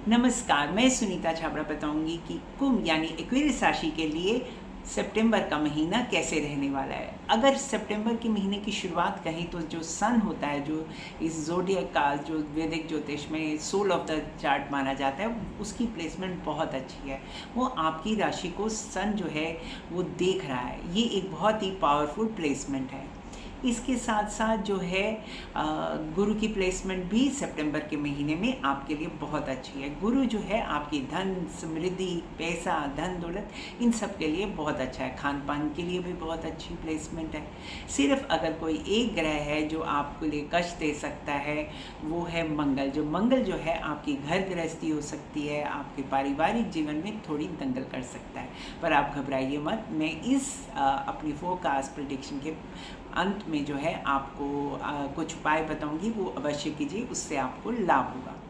नमस्कार, मैं सुनीता छाबड़ा बताऊंगी कि कुंभ यानी एक्वेरियस राशि के लिए सितंबर का महीना कैसे रहने वाला है। अगर सितंबर के महीने की शुरुआत कहें तो जो सन होता है, जो इस ज़ोडिएक का जो वैदिक ज्योतिष में सोल ऑफ द चार्ट माना जाता है, उसकी प्लेसमेंट बहुत अच्छी है। वो आपकी राशि को सन जो है वो देख रहा है। ये एक बहुत ही पावरफुल प्लेसमेंट है। इसके साथ साथ जो है गुरु की प्लेसमेंट भी सितंबर के महीने में आपके लिए बहुत अच्छी है। गुरु जो है आपकी धन, समृद्धि, पैसा, धन दौलत, इन सब के लिए बहुत अच्छा है। खान पान के लिए भी बहुत अच्छी प्लेसमेंट है। सिर्फ अगर कोई एक ग्रह है जो आपके लिए कष्ट दे सकता है, वो है मंगल। जो मंगल जो है आपकी घर गृहस्थी हो सकती है, आपके पारिवारिक जीवन में थोड़ी दंगल कर सकता है। पर आप घबराइए मत। मैं इस अपनी फोरकास्ट प्रेडिक्शन के अंत में जो है आपको कुछ उपाय बताऊंगी, वो अवश्य कीजिए, उससे आपको लाभ होगा।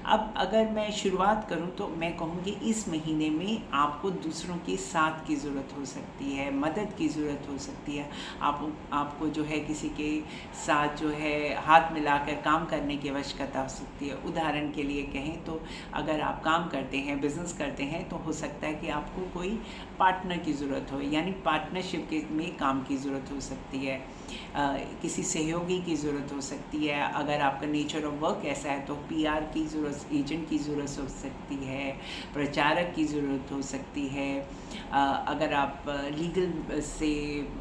अब अगर मैं शुरुआत करूं तो मैं कहूँगी इस महीने में आपको दूसरों की साथ की ज़रूरत हो सकती है, मदद की ज़रूरत हो सकती है। आपको जो है किसी के साथ जो है हाथ मिलाकर काम करने की आवश्यकता हो सकती है। उदाहरण के लिए कहें तो अगर आप काम करते हैं, बिजनेस करते हैं, तो हो सकता है कि आपको कोई पार्टनर की ज़रूरत हो, यानी पार्टनरशिप में काम की ज़रूरत हो सकती है। किसी सहयोगी की ज़रूरत हो सकती है। अगर आपका नेचर ऑफ वर्क ऐसा है तो पीआर की ज़रूरत, एजेंट की ज़रूरत हो सकती है, प्रचारक की ज़रूरत हो सकती है। अगर आप लीगल से,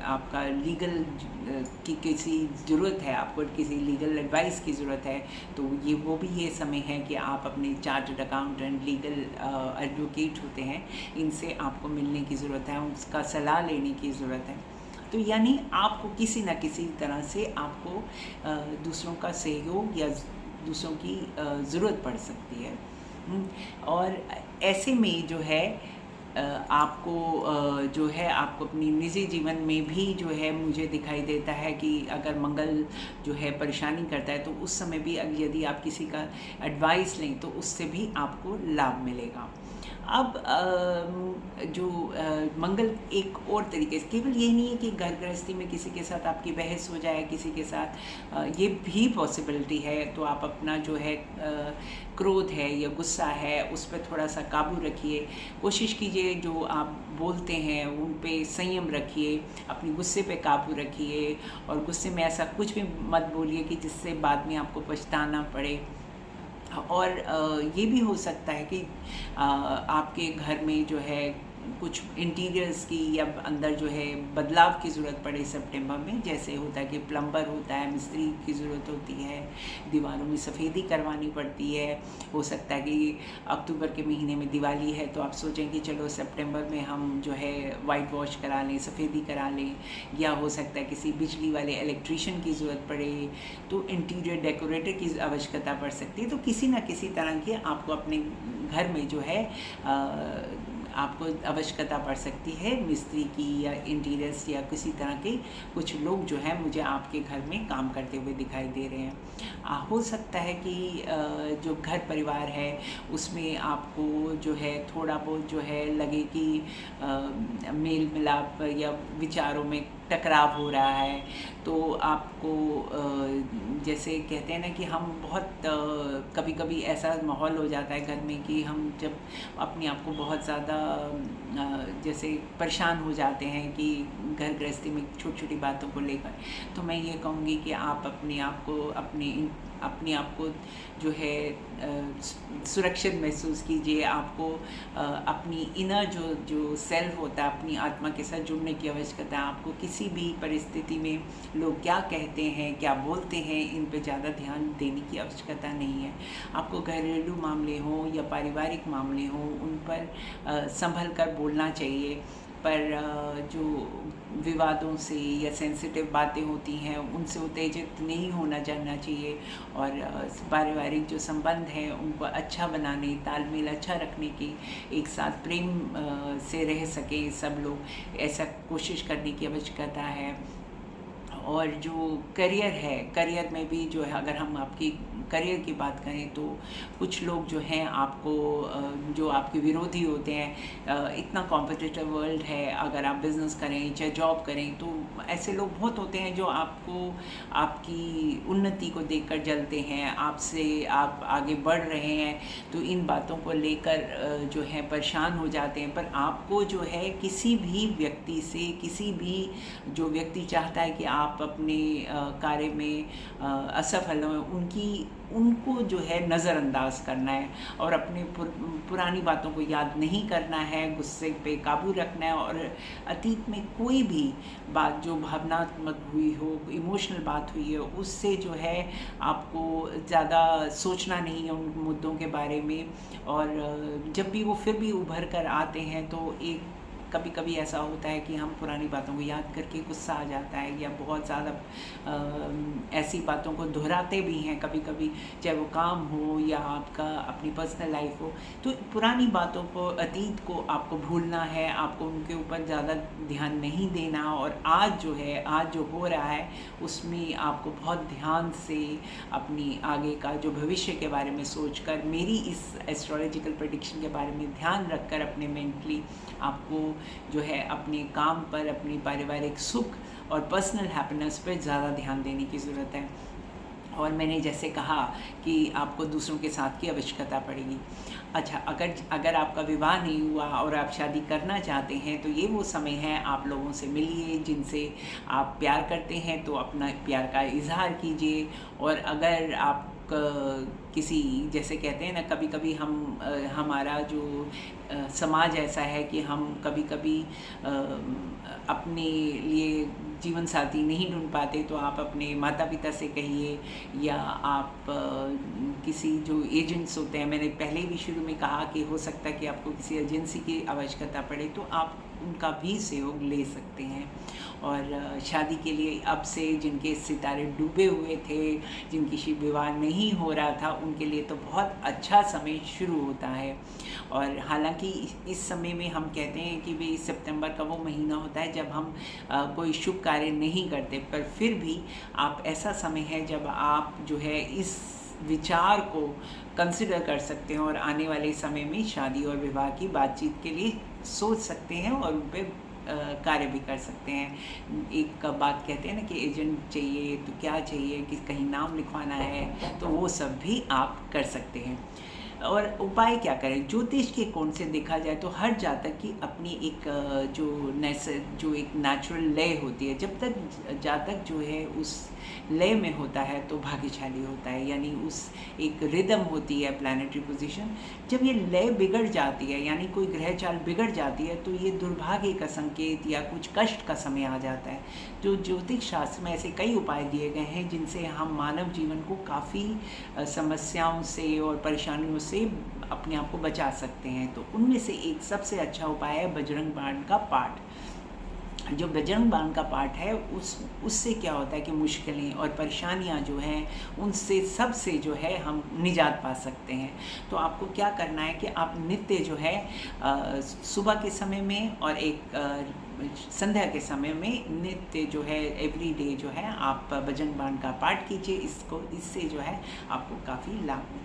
आपका लीगल की किसी ज़रूरत है, आपको किसी लीगल एडवाइस की ज़रूरत है, तो वो भी ये समय है कि आप अपने चार्टर्ड अकाउंटेंट, लीगल एडवोकेट होते हैं, इनसे आपको मिलने की ज़रूरत है, उसका सलाह लेने की ज़रूरत है। तो यानी आपको किसी न किसी तरह से आपको दूसरों का सहयोग या दूसरों की ज़रूरत पड़ सकती है। और ऐसे में जो है आपको जो है आपको अपनी निजी जीवन में भी जो है मुझे दिखाई देता है कि अगर मंगल जो है परेशानी करता है, तो उस समय भी यदि आप किसी का एडवाइस लें तो उससे भी आपको लाभ मिलेगा। अब जो मंगल एक और तरीके से, केवल ये नहीं है कि घर गृहस्थी में किसी के साथ आपकी बहस हो जाए, किसी के साथ ये भी पॉसिबिलिटी है, तो आप अपना जो है क्रोध है या गुस्सा है उस पर थोड़ा सा काबू रखिए। कोशिश कीजिए जो आप बोलते हैं उन पे संयम रखिए, अपने गुस्से पे काबू रखिए, और गुस्से में ऐसा कुछ भी मत बोलिए कि जिससे बाद में आपको पछताना पड़े। और ये भी हो सकता है कि आपके घर में जो है कुछ इंटीरियर्स की या अंदर जो है बदलाव की ज़रूरत पड़े सितंबर में। जैसे होता है कि प्लम्बर होता है, मिस्त्री की ज़रूरत होती है, दीवारों में सफ़ेदी करवानी पड़ती है। हो सकता है कि अक्टूबर के महीने में दिवाली है, तो आप सोचें कि चलो सितंबर में हम जो है वाइट वॉश करा लें, सफ़ेदी करा लें। या हो सकता है किसी बिजली वाले इलेक्ट्रीशियन की ज़रूरत पड़े, तो इंटीरियर डेकोरेटर की आवश्यकता पड़ सकती है। तो किसी न किसी तरह की आपको अपने घर में जो है आपको आवश्यकता पड़ सकती है मिस्त्री की या इंटीरियर्स या किसी तरह के कुछ लोग जो है मुझे आपके घर में काम करते हुए दिखाई दे रहे हैं। हो सकता है कि जो घर परिवार है उसमें आपको जो है थोड़ा बहुत जो है लगे कि मेल मिलाप या विचारों में टकराव हो रहा है। तो आपको जैसे कहते हैं ना कि हम बहुत कभी कभी ऐसा माहौल हो जाता है घर में कि हम जब अपने आप को बहुत ज़्यादा जैसे परेशान हो जाते हैं कि घर गृहस्थी में छोटी छोटी बातों को लेकर, तो मैं ये कहूँगी कि आप अपने आप को जो है सुरक्षित महसूस कीजिए। आपको अपनी इनर जो सेल्फ होता है, अपनी आत्मा के साथ जुड़ने की आवश्यकता है। आपको किसी भी परिस्थिति में लोग क्या कहते हैं, क्या बोलते हैं, इन पे ज़्यादा ध्यान देने की आवश्यकता नहीं है। आपको घरेलू मामले हों या पारिवारिक मामले हों, उन पर संभल कर बोलना चाहिए। पर जो विवादों से या सेंसिटिव बातें होती हैं उनसे उत्तेजित नहीं होना जानना चाहिए। और पारिवारिक जो संबंध हैं उनको अच्छा बनाने, तालमेल अच्छा रखने की, एक साथ प्रेम से रह सके सब लोग, ऐसा कोशिश करने की आवश्यकता है। और जो करियर है, करियर में भी जो है अगर हम आपकी करियर की बात करें तो कुछ लोग जो हैं आपको जो आपके विरोधी होते हैं, इतना कॉम्पिटिटिव वर्ल्ड है, अगर आप बिज़नेस करें चाहे जॉब करें तो ऐसे लोग बहुत होते हैं जो आपको आपकी उन्नति को देखकर जलते हैं, आपसे आप आगे बढ़ रहे हैं तो इन बातों को लेकर जो है परेशान हो जाते हैं। पर आपको जो है किसी भी व्यक्ति से, किसी भी जो व्यक्ति चाहता है कि आप अपने कार्य में असफल हों, उनको जो है नज़रअंदाज करना है और अपने पुरानी बातों को याद नहीं करना है, गुस्से पे काबू रखना है और अतीत में कोई भी बात जो भावनात्मक हुई हो, इमोशनल बात हुई है, उससे जो है आपको ज़्यादा सोचना नहीं है उन मुद्दों के बारे में। और जब भी वो फिर भी उभर कर आते हैं तो एक कभी कभी ऐसा होता है कि हम पुरानी बातों को याद करके गुस्सा आ जाता है या बहुत ज़्यादा ऐसी बातों को दोहराते भी हैं कभी कभी, चाहे वो काम हो या आपका अपनी पर्सनल लाइफ हो। तो पुरानी बातों को, अतीत को आपको भूलना है, आपको उनके ऊपर ज़्यादा ध्यान नहीं देना और आज जो है, आज जो हो रहा है उसमें आपको बहुत ध्यान से अपनी आगे का जो भविष्य के बारे में सोचकर, मेरी इस एस्ट्रोलॉजिकल प्रेडिक्शन के बारे में ध्यान रखकर अपने मेंटली आपको जो है अपने काम पर, अपनी पारिवारिक सुख और पर्सनल हैप्पीनेस पर ज़्यादा ध्यान देने की ज़रूरत है। और मैंने जैसे कहा कि आपको दूसरों के साथ की आवश्यकता पड़ेगी। अच्छा, अगर आपका विवाह नहीं हुआ और आप शादी करना चाहते हैं तो ये वो समय है, आप लोगों से मिलिए जिनसे आप प्यार करते हैं तो अपना प्यार का इजहार कीजिए। और अगर आप किसी, जैसे कहते हैं ना, कभी कभी हमारा जो समाज ऐसा है कि हम कभी कभी अपने लिए जीवन साथी नहीं ढूंढ पाते, तो आप अपने माता पिता से कहिए या आप किसी जो एजेंट्स होते हैं, मैंने पहले भी शुरू में कहा कि हो सकता है कि आपको किसी एजेंसी की आवश्यकता पड़े तो आप उनका भी सहयोग ले सकते हैं। और शादी के लिए अब से जिनके सितारे डूबे हुए थे, जिनकी विवाह नहीं हो रहा था, उनके लिए तो बहुत अच्छा समय शुरू होता है। और हालांकि इस समय में हम कहते हैं कि भाई सितंबर का वो महीना होता है जब हम कोई शुभ कार्य नहीं करते, पर फिर भी आप, ऐसा समय है जब आप जो है इस विचार को कंसिडर कर सकते हैं और आने वाले समय में शादी और विवाह की बातचीत के लिए सोच सकते हैं और उन पर कार्य भी कर सकते हैं। एक बात कहते हैं ना कि एजेंट चाहिए तो क्या चाहिए, कि कहीं नाम लिखवाना है, तो वो सब भी आप कर सकते हैं। और उपाय क्या करें? ज्योतिष के कोण से देखा जाए तो हर जातक की अपनी एक जो एक नेचुरल लय होती है। जब तक जातक जो है उस लय में होता है तो भाग्यशाली होता है, यानी उस एक रिदम होती है, प्लानिटरी पोजीशन। जब ये लय बिगड़ जाती है, यानी कोई ग्रह चाल बिगड़ जाती है, तो ये दुर्भाग्य का संकेत या कुछ कष्ट का समय आ जाता है। जो ज्योतिष शास्त्र में ऐसे कई उपाय दिए गए हैं जिनसे हम मानव जीवन को काफ़ी समस्याओं से और परेशानियों से अपने आप को बचा सकते हैं। तो उनमें से एक सबसे अच्छा उपाय है बजरंग बाण का पाठ। जो बजरंग बाण का पाठ है उससे क्या होता है कि मुश्किलें और परेशानियां जो हैं उनसे सबसे जो है हम निजात पा सकते हैं। तो आपको क्या करना है कि आप नित्य जो है सुबह के समय में और एक संध्या के समय में नित्य जो है एवरी डे जो है आप बजरंग बाण का पाठ कीजिए। इससे जो है आपको काफ़ी लाभ